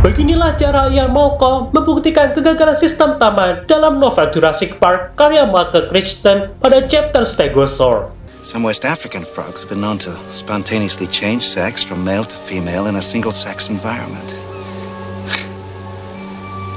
Beginilah cara Ian Malcolm membuktikan kegagalan sistem taman dalam novel Jurassic Park karya Michael Crichton pada chapter Stegosaur. Some West African frogs have been known to spontaneously change sex from male to female in a single-sex environment.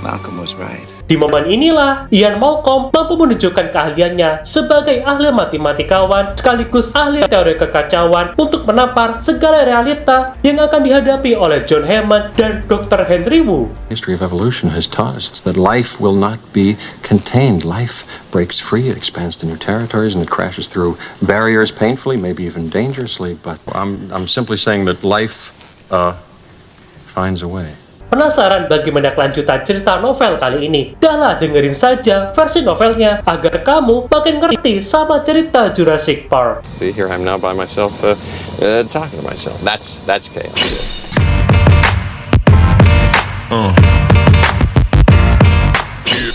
Malcolm was right. Di momen inilah, Ian Malcolm mampu menunjukkan keahliannya sebagai ahli matematikawan sekaligus ahli teori kekacauan untuk menampar segala realita yang akan dihadapi oleh John Hammond dan Dr. Henry Wu. History of evolution has taught us that life will not be contained. Life breaks free, it expands to new territories, and it crashes through barriers painfully, maybe even dangerously. But I'm simply saying that life finds a way. Penasaran bagaimana kelanjutan cerita novel kali ini? Dahlah dengerin saja versi novelnya agar kamu makin ngerti sama cerita Jurassic Park. See, here I'm now by myself, talking to myself. That's chaos.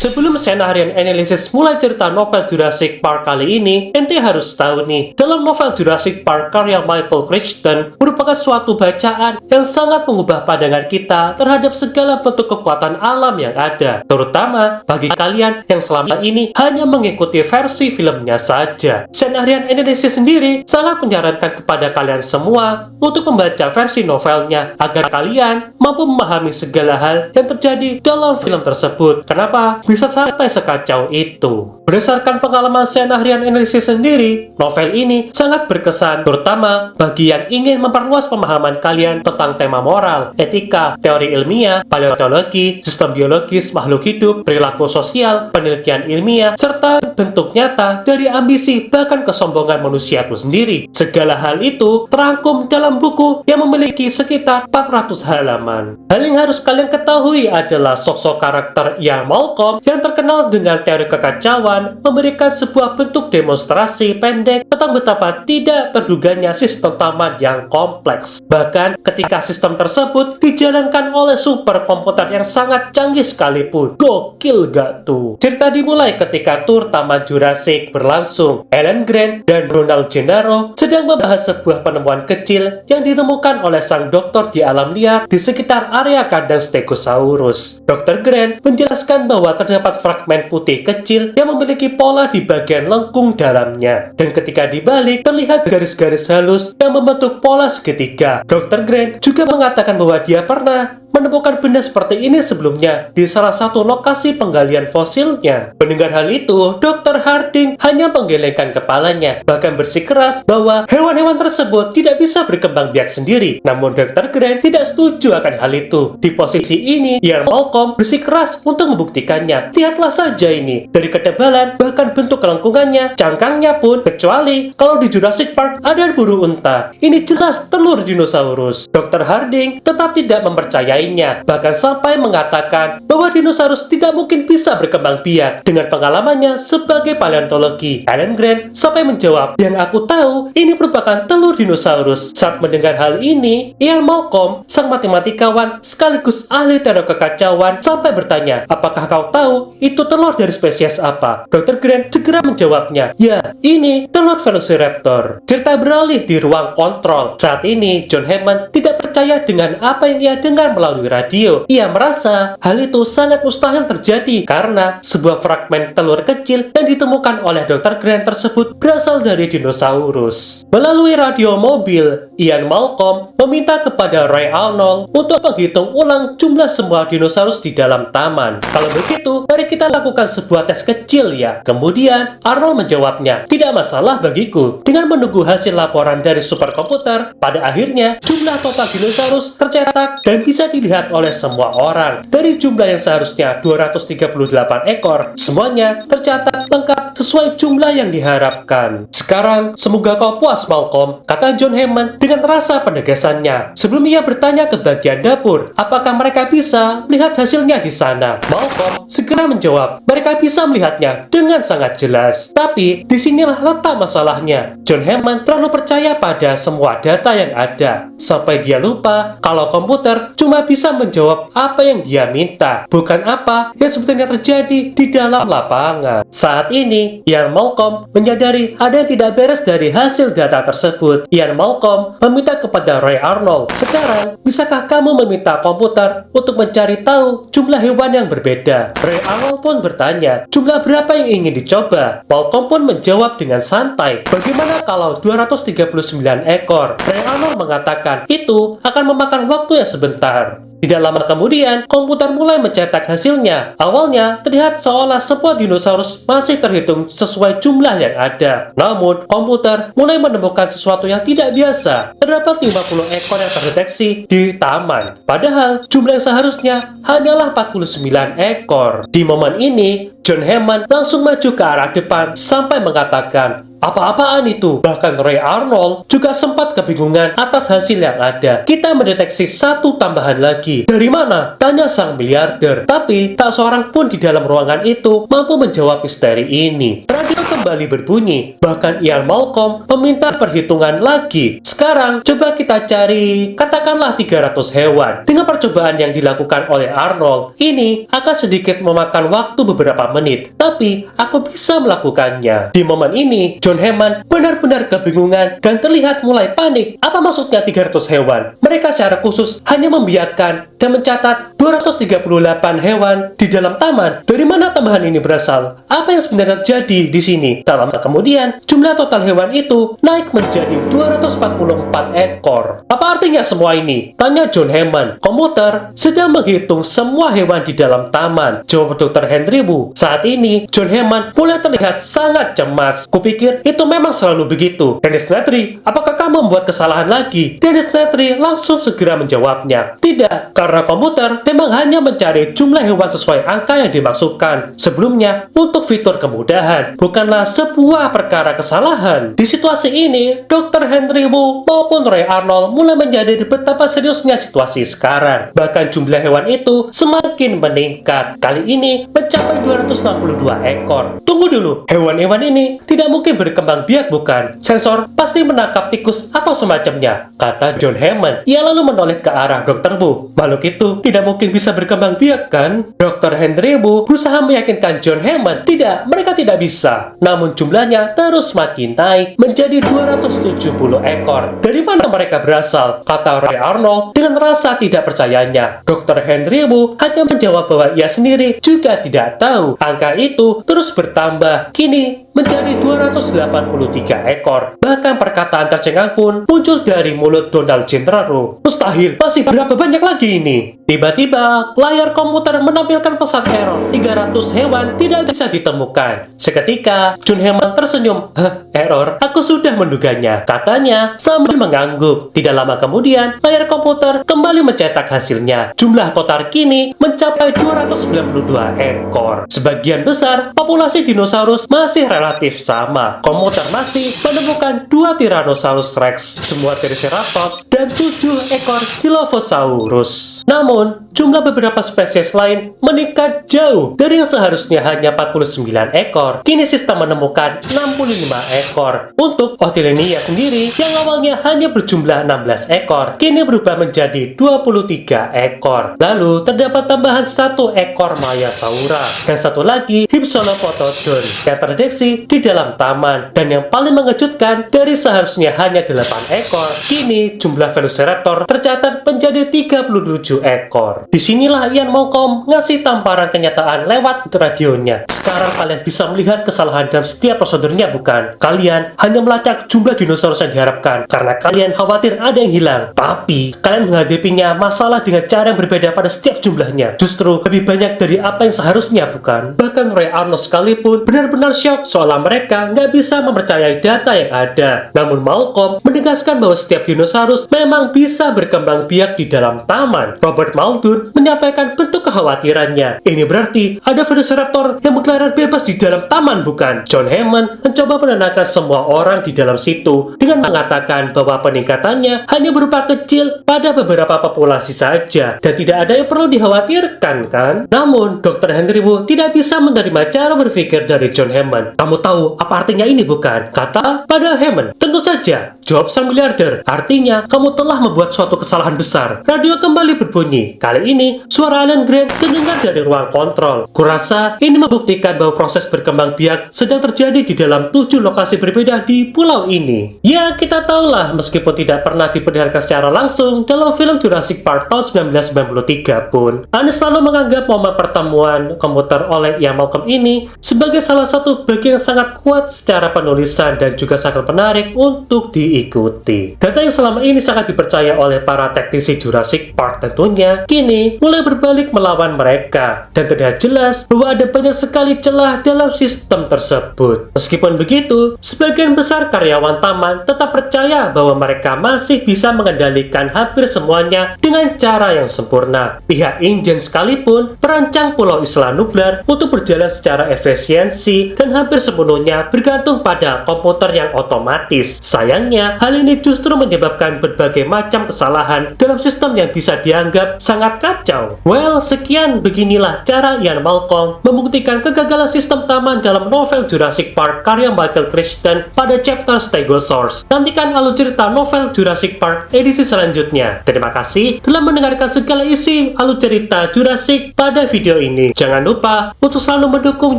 Sebelum Scenarian Analysis mulai cerita novel Jurassic Park kali ini, ente harus tahu nih, dalam novel Jurassic Park karya Michael Crichton merupakan suatu bacaan yang sangat mengubah pandangan kita terhadap segala bentuk kekuatan alam yang ada, terutama bagi kalian yang selama ini hanya mengikuti versi filmnya saja. Scenarian Analysis sendiri sangat menyarankan kepada kalian semua untuk membaca versi novelnya agar kalian mampu memahami segala hal yang terjadi dalam film tersebut. Kenapa bisa sampai sekacau itu? Berdasarkan pengalaman Scenarian Analysis sendiri, novel ini sangat berkesan, terutama bagi yang ingin memperluas pemahaman kalian tentang tema moral, etika, teori ilmiah, paleontologi, sistem biologis makhluk hidup, perilaku sosial, penelitian ilmiah, serta bentuk nyata dari ambisi bahkan kesombongan manusia itu sendiri. Segala hal itu terangkum dalam buku yang memiliki sekitar 400 halaman. Hal yang harus kalian ketahui adalah sosok karakter Ian Malcolm yang terkenal dengan teori kekacauan memberikan sebuah bentuk demonstrasi pendek tentang betapa tidak terduganya sistem taman yang kompleks. Bahkan ketika sistem tersebut dijalankan oleh superkomputer yang sangat canggih sekalipun. Gokil gak tuh? Cerita dimulai ketika tur Taman Jurassic berlangsung. Alan Grant dan Ronald Gennaro sedang membahas sebuah penemuan kecil yang ditemukan oleh sang dokter di alam liar di sekitar area kandang Stegosaurus. Dr. Grant menjelaskan bahwa terdapat fragmen putih kecil yang memiliki pola di bagian lengkung dalamnya. Dan ketika dibalik, terlihat garis-garis halus yang membentuk pola segitiga. Dr. Grant juga mengatakan bahwa dia pernah menemukan benda seperti ini sebelumnya di salah satu lokasi penggalian fosilnya. Mendengar hal itu, Dr. Harding hanya menggelengkan kepalanya, bahkan bersikeras bahwa hewan-hewan tersebut tidak bisa berkembang biak sendiri. Namun Dr. Grant tidak setuju akan hal itu. Di posisi ini, Ian Malcolm bersikeras untuk membuktikannya. Lihatlah saja ini, dari ketebalan bahkan bentuk kelengkungannya, cangkangnya pun, kecuali kalau di Jurassic Park ada buru unta. Ini jelas telur dinosaurus. Dr. Harding tetap tidak mempercayai, bahkan sampai mengatakan bahwa dinosaurus tidak mungkin bisa berkembang biak dengan pengalamannya sebagai paleontologi. Alan Grant sampai menjawab, "Yang aku tahu, ini merupakan telur dinosaurus." Saat mendengar hal ini, Ian Malcolm, sang matematikawan sekaligus ahli teori kekacauan, sampai bertanya, "Apakah kau tahu itu telur dari spesies apa?" Dr. Grant segera menjawabnya, "Ya, ini telur Velociraptor." Cerita beralih di ruang kontrol. Saat ini, John Hammond tidak percaya dengan apa yang ia dengar melalui radio. Ia merasa hal itu sangat mustahil terjadi karena sebuah fragmen telur kecil yang ditemukan oleh Dr. Grant tersebut berasal dari dinosaurus. Melalui radio mobil, Ian Malcolm meminta kepada Ray Arnold untuk menghitung ulang jumlah semua dinosaurus di dalam taman. Kalau begitu, mari kita lakukan sebuah tes kecil ya. Kemudian Arnold menjawabnya, "Tidak masalah bagiku." Dengan menunggu hasil laporan dari superkomputer, pada akhirnya jumlah total dinosaurus tercetak dan bisa dilihat oleh semua orang. Dari jumlah yang seharusnya 238 ekor, semuanya tercatat lengkap sesuai jumlah yang diharapkan. "Sekarang, semoga kau puas, Malcolm," kata John Hammond dengan rasa penegasannya. Sebelum ia bertanya ke bagian dapur, apakah mereka bisa melihat hasilnya di sana? Malcolm segera menjawab, "Mereka bisa melihatnya dengan sangat jelas." Tapi disinilah letak masalahnya. John Hammond terlalu percaya pada semua data yang ada, sampai dia lupa kalau komputer cuma bisa bisa menjawab apa yang dia minta, bukan apa yang sebenarnya terjadi di dalam lapangan. Saat ini, Ian Malcolm menyadari ada yang tidak beres dari hasil data tersebut. Ian Malcolm meminta kepada Ray Arnold, "Sekarang, bisakah kamu meminta komputer untuk mencari tahu jumlah hewan yang berbeda?" Ray Arnold pun bertanya, "Jumlah berapa yang ingin dicoba?" Malcolm pun menjawab dengan santai, "Bagaimana kalau 239 ekor?" Ray Arnold mengatakan, "Itu akan memakan waktu yang sebentar." Tidak lama kemudian, komputer mulai mencetak hasilnya. Awalnya, terlihat seolah sebuah dinosaurus masih terhitung sesuai jumlah yang ada. Namun, komputer mulai menemukan sesuatu yang tidak biasa. Terdapat 50 ekor yang terdeteksi di taman. Padahal, jumlah yang seharusnya hanyalah 49 ekor. Di momen ini, John Hammond langsung maju ke arah depan sampai mengatakan, "Apa-apaan itu?" Bahkan Ray Arnold juga sempat kebingungan atas hasil yang ada. "Kita mendeteksi satu tambahan lagi." "Dari mana?" tanya sang miliarder. Tapi tak seorang pun di dalam ruangan itu mampu menjawab misteri ini. Radio kembali berbunyi. Bahkan Ian Malcolm meminta perhitungan lagi. "Sekarang coba kita cari katakanlah 300 hewan." Dengan percobaan yang dilakukan oleh Arnold, ini akan sedikit memakan waktu beberapa menit. Tapi aku bisa melakukannya. Di momen ini, John Hammond benar-benar kebingungan dan terlihat mulai panik. Apa maksudnya 300 hewan? Mereka secara khusus hanya membiarkan dan mencatat 238 hewan di dalam taman. Dari mana tambahan ini berasal? Apa yang sebenarnya terjadi di sini? Tak lama kemudian, jumlah total hewan itu naik menjadi 244 ekor. "Apa artinya semua ini?" tanya John Hammond. "Komputer sedang menghitung semua hewan di dalam taman," jawab Dr. Henry Wu. Saat ini, John Hammond mulai terlihat sangat cemas. "Kupikir itu memang selalu begitu. Dennis Nedry, apakah kamu membuat kesalahan lagi?" Dennis Nedry langsung segera menjawabnya, "Tidak, karena komputer memang hanya mencari jumlah hewan sesuai angka yang dimaksudkan sebelumnya untuk fitur kemudahan, bukanlah sebuah perkara kesalahan." Di situasi ini, Dr. Henry Wu maupun Ray Arnold mulai menyadari betapa seriusnya situasi sekarang. Bahkan jumlah hewan itu semakin meningkat. Kali ini mencapai 262 ekor. "Tunggu dulu, hewan-hewan ini tidak mungkin berkembang biak, bukan? Sensor pasti menangkap tikus atau semacamnya," kata John Hammond. Ia lalu menoleh ke arah Dr. Wu. "Makhluk itu tidak mungkin bisa berkembang biak, kan?" Dr. Henry Wu berusaha meyakinkan John Hammond, "Tidak, mereka tidak bisa." Namun jumlahnya terus makin naik menjadi 270 ekor. "Dari mana mereka berasal?" kata Ray Arnold dengan rasa tidak percayanya. Dr. Henry Wu hanya menjawab bahwa ia sendiri juga tidak tahu. Angka itu terus bertambah, kini menjadi 283 ekor. Bahkan perkataan tercengang pun muncul dari mulut Donald Gennaro. "Mustahil, masih berapa banyak lagi ini?" Tiba-tiba, layar komputer menampilkan pesan error. 300 hewan tidak bisa ditemukan. Seketika, John Hammond tersenyum. "Hah, error? Aku sudah menduganya," katanya sambil mengangguk. Tidak lama kemudian, layar komputer kembali mencetak hasilnya. Jumlah total kini mencapai 292 ekor. Sebagian besar populasi dinosaurus masih relatif sama. Komputer masih menemukan 2 Tyrannosaurus Rex, semua Triceratops, dan 7 ekor Dilophosaurus. Namun, jumlah beberapa spesies lain meningkat jauh. Dari yang seharusnya hanya 49 ekor, kini sistem menemukan 65 ekor. Untuk Otilenia sendiri, yang awalnya hanya berjumlah 16 ekor, kini berubah menjadi 23 ekor. Lalu, terdapat tambahan 1 ekor Maiasaura, dan 1 lagi Hypsilophodon yang terdeteksi di dalam taman. Dan yang paling mengejutkan, dari seharusnya hanya 8 ekor, kini jumlah Velociraptor tercatat menjadi 37 ekor. Disinilah Ian Malcolm ngasih tamparan kenyataan lewat radionya. "Sekarang kalian bisa melihat kesalahan dalam setiap prosedurnya, bukan? Kalian hanya melacak jumlah dinosaurus yang diharapkan karena kalian khawatir ada yang hilang. Tapi kalian menghadapinya masalah dengan cara yang berbeda pada setiap jumlahnya. Justru lebih banyak dari apa yang seharusnya, bukan?" Bahkan Ray Arnold sekalipun benar-benar syok seolah mereka nggak bisa mempercayai data yang ada. Namun Malcolm menegaskan bahwa setiap dinosaurus memang bisa berkembang biak di dalam taman. Robert Muldoon menyampaikan bentuk kekhawatirannya. "Ini berarti ada Velociraptor yang berkeliaran bebas di dalam taman, bukan?" John Hammond mencoba menenangkan semua orang di dalam situ dengan mengatakan bahwa peningkatannya hanya berupa kecil pada beberapa populasi saja dan tidak ada yang perlu dikhawatirkan, kan? Namun, Dr. Henry Wu tidak bisa menerima cara berpikir dari John Hammond. "Kamu tahu apa artinya ini, bukan?" kata pada Hammond. "Tentu saja," jawab sang miliarder. "Artinya, kamu telah membuat suatu kesalahan besar." Radio kembali berbunyi berbunyi. Kali ini, suara Alan Grant terdengar dari ruang kontrol. Kurasa ini membuktikan bahwa proses berkembang biak sedang terjadi di dalam 7 lokasi berbeda di pulau ini. Ya, kita tahulah meskipun tidak pernah diperlihatkan secara langsung dalam film Jurassic Park tahun 1993 pun, Anda selalu menganggap momen pertemuan komputer OLED yang Malcolm ini sebagai salah satu bagian yang sangat kuat secara penulisan dan juga sangat menarik untuk diikuti. Data yang selama ini sangat dipercaya oleh para teknisi Jurassic Park tentunya kini mulai berbalik melawan mereka, dan terlihat jelas bahwa ada banyak sekali celah dalam sistem tersebut. Meskipun begitu, sebagian besar karyawan taman tetap percaya bahwa mereka masih bisa mengendalikan hampir semuanya dengan cara yang sempurna. Pihak InGen sekalipun merancang Pulau Isla Nublar untuk berjalan secara efisiensi dan hampir sepenuhnya bergantung pada komputer yang otomatis. Sayangnya, hal ini justru menyebabkan berbagai macam kesalahan dalam sistem yang bisa dianggap sangat kacau. Well, sekian beginilah cara Ian Malcolm membuktikan kegagalan sistem taman dalam novel Jurassic Park karya Michael Crichton pada chapter Stegosaurus. Nantikan alur cerita novel Jurassic Park edisi selanjutnya. Terima kasih telah mendengarkan segala isi alur cerita Jurassic pada video ini. Jangan lupa untuk selalu mendukung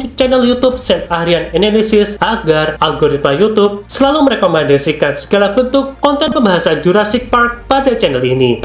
channel YouTube Sam Aryan Analysis agar algoritma YouTube selalu merekomendasikan segala bentuk konten pembahasan Jurassic Park pada channel ini.